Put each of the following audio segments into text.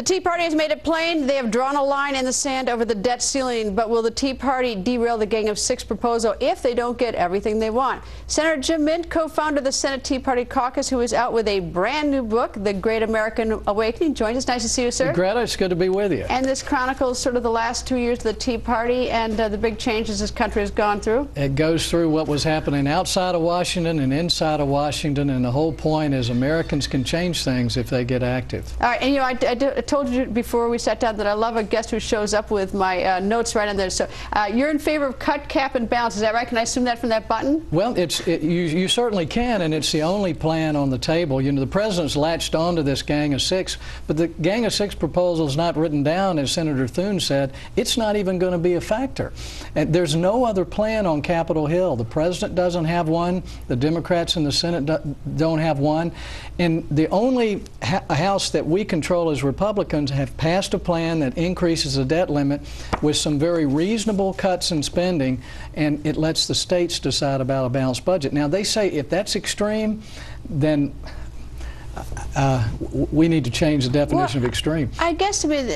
The Tea Party has made it plain they have drawn a line in the sand over the debt ceiling, but will the Tea Party derail the Gang of Six proposal if they don't get everything they want? Senator DeMint, co-founder of the Senate Tea Party caucus, who is out with a brand new book, The Great American Awakening, joins us. Nice to see you, sir. Greta, it's good to be with you. And this chronicles sort of the last 2 years of the Tea Party and the big changes this country has gone through. It goes through what was happening outside of Washington and inside of Washington, and the whole point is Americans can change things if they get active. All right, and you know, I told you before we sat down that I love a guest who shows up with my notes right on there. So you're in favor of cut, cap, and balance. Is that right? Can I assume that from that button? Well, you certainly can, and it's the only plan on the table. You know, the president's latched onto this Gang of Six, but the Gang of Six proposal is not written down, as Senator Thune said. It's not even going to be a factor. And there's no other plan on Capitol Hill. The president doesn't have one. The Democrats in the Senate don't have one. And the only house that we control as Republicans have passed a plan that increases the debt limit with some very reasonable cuts in spending, and it lets the states decide about a balanced budget. Now, they say if that's extreme, then we need to change the definition of extreme. I guess, I mean,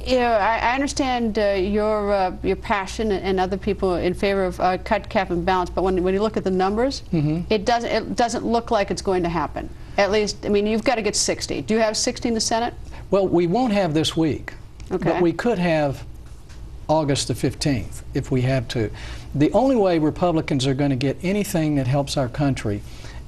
you know, I understand your passion and other people in favor of cut, cap, and balance, but when you look at the numbers, it doesn't look like it's going to happen. At least, I mean, you've got to get 60. Do you have 60 in the Senate? Well, we won't have this week, but we could have August the 15th if we have to. The only way Republicans are going to get anything that helps our country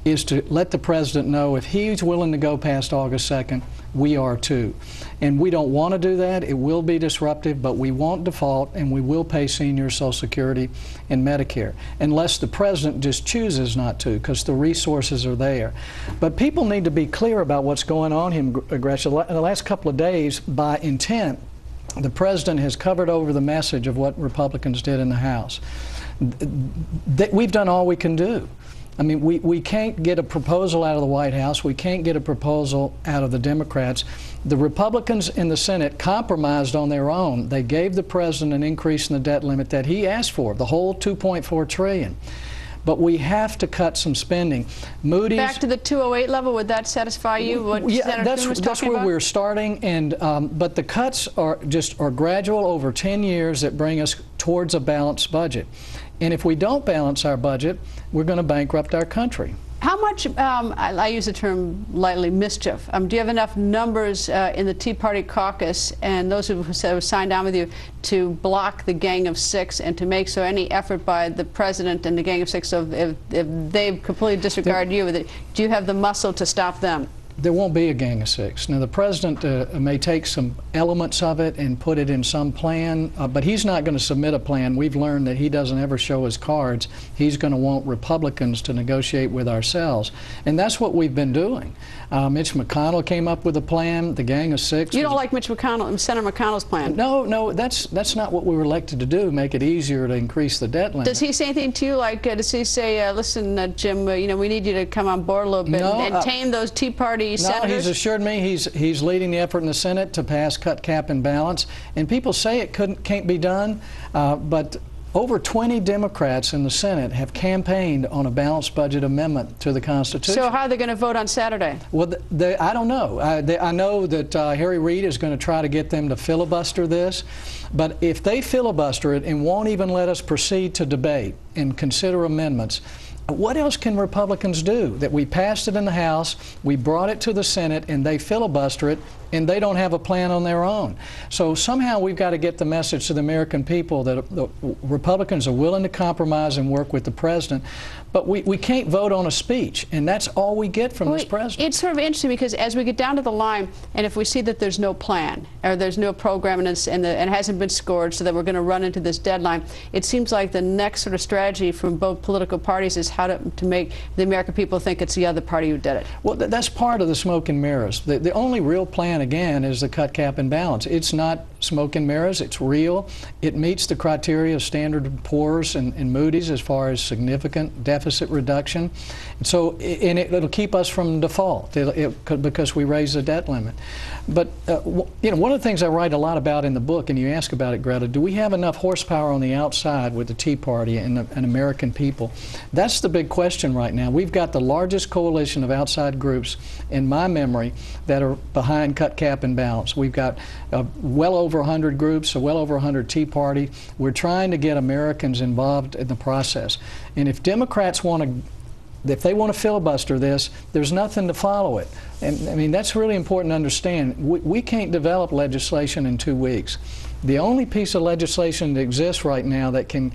is to let the president know if he's willing to go past August 2nd, we are too. And we don't want to do that. It will be disruptive, but we won't default, and we will pay senior Social Security and Medicare, unless the president just chooses not to, because the resources are there. But people need to be clear about what's going on here, Greta. In the last couple of days, by intent, the president has covered over the message of what Republicans did in the House. We've done all we can do. I mean, we can't get a proposal out of the White House. We can't get a proposal out of the Democrats. The Republicans in the Senate compromised on their own. They gave the president an increase in the debt limit that he asked for, the whole $2.4 trillion. But we have to cut some spending. Moody's back to the 208 level. Would that satisfy you? Yeah, that's where we're starting. And but the cuts are gradual over 10 years that bring us towards a balanced budget. And if we don't balance our budget, we're going to bankrupt our country. How much, I use the term lightly, mischief, do you have enough numbers in the Tea Party caucus and those who have signed on with you to block the Gang of Six and to make so any effort by the president and the Gang of Six, so if they completely disregard you, do you have the muscle to stop them? There won't be a Gang of Six. Now, the president may take some elements of it and put it in some plan, but he's not going to submit a plan. We've learned that he doesn't ever show his cards. He's going to want Republicans to negotiate with ourselves, and that's what we've been doing. Mitch McConnell came up with a plan. The Gang of Six. You don't like Mitch McConnell, Senator McConnell's plan? No, that's not what we were elected to do. Make it easier to increase the debt limit. Does he say anything to you? Like, does he say, "Listen, Jim, you know, we need you to come on board a little bit and tame those Tea Party senators"? No, he's assured me he's leading the effort in the Senate to pass cut, cap, and balance. And people say it can't be done, but over 20 Democrats in the Senate have campaigned on a balanced budget amendment to the Constitution. So how are they going to vote on Saturday? Well, I don't know. I know that Harry Reid is going to try to get them to filibuster this. But if they filibuster it and won't even let us proceed to debate and consider amendments, what else can Republicans do? That we passed it in the House, we brought it to the Senate, and they filibuster it, and they don't have a plan on their own. So somehow we've got to get the message to the American people that the Republicans are willing to compromise and work with the president, but we can't vote on a speech, and that's all we get from this president. It's sort of interesting because as we get down to the line, and if we see that there's no plan, or there's no program, and it hasn't been scored, so that we're going to run into this deadline, it seems like the next sort of strategy from both political parties is how to make the American people think it's the other party who did it. Well, that's part of the smoke and mirrors. The only real plan, again, is the cut, cap, and balance. It's not smoke and mirrors. It's real. It meets the criteria of Standard & Poor's and Moody's as far as significant deficit reduction. And so, and it'll keep us from default because we raise the debt limit. But you know, one of the things I write a lot about in the book, and you ask about it, Greta, do we have enough horsepower on the outside with the Tea Party and American people? That's the big question right now. We've got the largest coalition of outside groups in my memory that are behind cut, cap, and balance. We've got well over 100 groups, well over 100 Tea Party. We're trying to get Americans involved in the process. And if Democrats want to, if they want to filibuster this, there's nothing to follow it. And I mean, that's really important to understand. We can't develop legislation in 2 weeks. The only piece of legislation that exists right now that can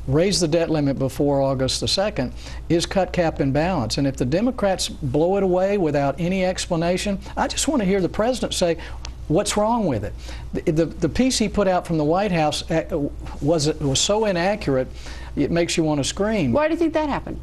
raise the debt limit before August the 2nd is cut, cap, and balance. And if the Democrats blow it away without any explanation, I just want to hear the president say, what's wrong with it? The piece he put out from the White House was so inaccurate, it makes you want to scream. Why do you think that happened?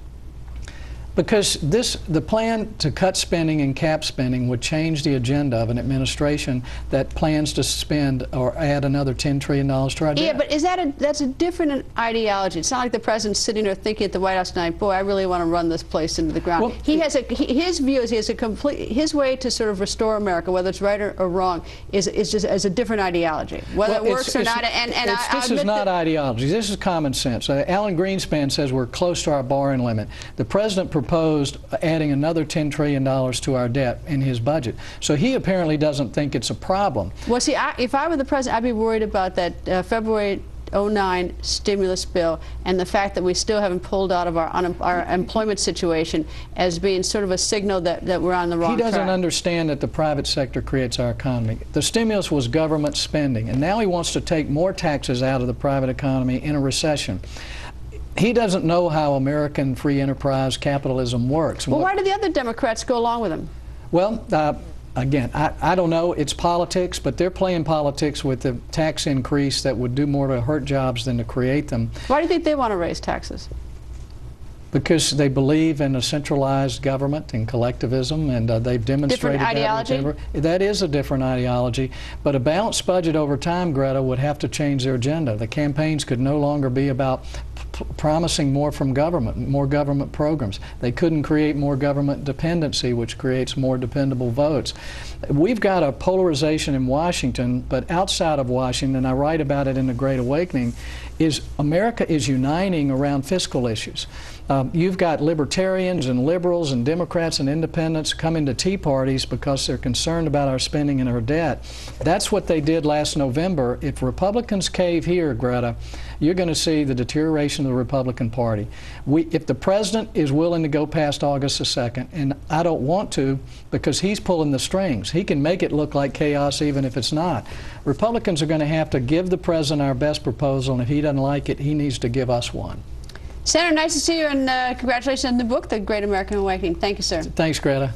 Because the plan to cut spending and cap spending would change the agenda of an administration that plans to spend or add another $10 trillion to our debt. Yeah, but is that's a different ideology. It's not like the president's sitting there thinking at the White House tonight, boy, I really want to run this place into the ground. Well, his view is his way to sort of restore America, whether it's right or wrong, is just as a different ideology, whether it works or not. This is not ideology. This is common sense. Alan Greenspan says we're close to our borrowing limit. The president proposed adding another $10 trillion to our debt in his budget. So he apparently doesn't think it's a problem. Well, see, if I were the president, I'd be worried about that February '09 stimulus bill and the fact that we still haven't pulled out of our employment situation as being sort of a signal that we're on the wrong track. He doesn't understand that the private sector creates our economy. The stimulus was government spending, and now he wants to take more taxes out of the private economy in a recession. He doesn't know how American free enterprise capitalism works. Well, why do the other Democrats go along with him? Well, again, I don't know. It's politics, but they're playing politics with the tax increase that would do more to hurt jobs than to create them. Why do you think they want to raise taxes? Because they believe in a centralized government and collectivism, and they've demonstrated different ideology? That is a different ideology. But a balanced budget over time, Greta, would have to change their agenda. The campaigns could no longer be about promising more from government, more government programs. They couldn't create more government dependency, which creates more dependable votes. We've got a polarization in Washington, but outside of Washington, I write about it in The Great Awakening, is America is uniting around fiscal issues. You've got libertarians and liberals and Democrats and independents coming to Tea Parties because they're concerned about our spending and our debt. That's what they did last November. If Republicans cave here, Greta, you're going to see the deterioration of the Republican Party. If the president is willing to go past August the 2nd, and I don't want to because he's pulling the strings. He can make it look like chaos even if it's not. Republicans are going to have to give the president our best proposal, and if he doesn't like it, he needs to give us one. Senator, nice to see you, and congratulations on the book, The Great American Awakening. Thank you, sir. Thanks, Greta.